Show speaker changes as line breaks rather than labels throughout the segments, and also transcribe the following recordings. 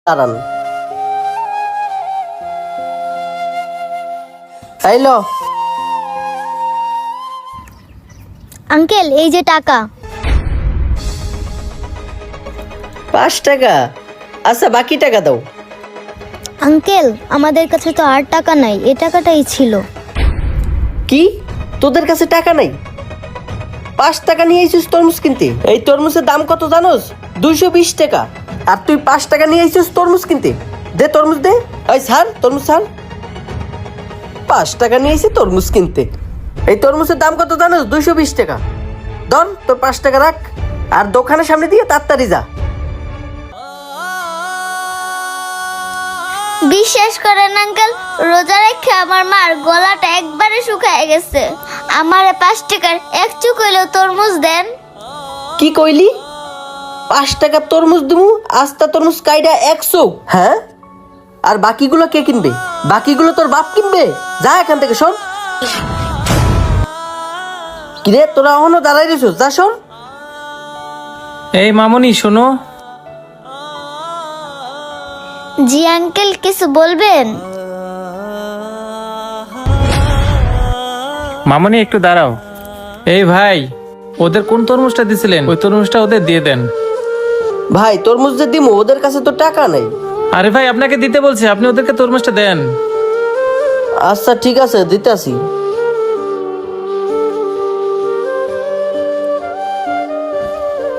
দাঁড়ান। আইলো
আঙ্কেল, এই যে টাকা।
5 টাকা। আচ্ছা, বাকি টাকা দাও।
আঙ্কেল, আমাদের কাছে তো আর টাকা নাই, এই টাকাটাই ছিল।
কি, তোদের কাছে টাকা নাই? 5 টাকা নিয়ে আইছিস তরমুজ কিনতে? এই তরমুজের দাম কত জানোস? 220 টাকা। আর তুই 5 টাকা নিয়ে আইছিস তরমুজ কিনতে? দে তরমুজ দে। ওই ছাড়, তরমুজ ছাড়। 5 টাকা নিয়ে আইছি তরমুজ কিনতে। এই তরমুজের দাম কত জানোস? 220 টাকা। ধর তোর 5 টাকা রাখ, আর দোকানের সামনে দিয়ে তাড়াতাড়ি যা।
বিশ্বাস করেন আঙ্কেল, রোজা রেখে আমার মার গলাটা একবারে শুকায় গেছে। আমারে 5 টাকার এক চুক হইলেও তরমুজ দেন।
কি কইলি? 5 টাকা তরমুজ দিমু? আস্তা তরমুজ কাইডা 100? হ্যাঁ, আর বাকিগুলো কে কিনবে? বাকিগুলো তোর বাপ কিনবে। যা এখান থেকে শোন। কিরে, তোরা এখনো দাঁড়াই রইছিস? যা শোন।
এই মামনি শোনো।
জি আঙ্কেল, কিছু বলবেন?
মামনি একটু দাঁড়াও। এই ভাই, ওদের কোন তরমুজটা দিছিলেন ওই তরমুজটা ওদের দিয়ে দেন।
ভাই, তরমুজ যে দিমু, ওদের কাছে তো টাকা নেই।
আরে ভাই, আপনাকে দিতে বলছে, আপনি ওদেরকে তরমুজটা দেন।
আচ্ছা ঠিক আছে, দিতাছি।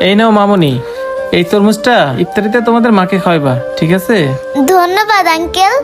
এই নাও মামনি, এই তরমুজটা ইফতারিতে তোমাদের মাকে খাওয়াইবা, ঠিক আছে?
ধন্যবাদ আঙ্কেল।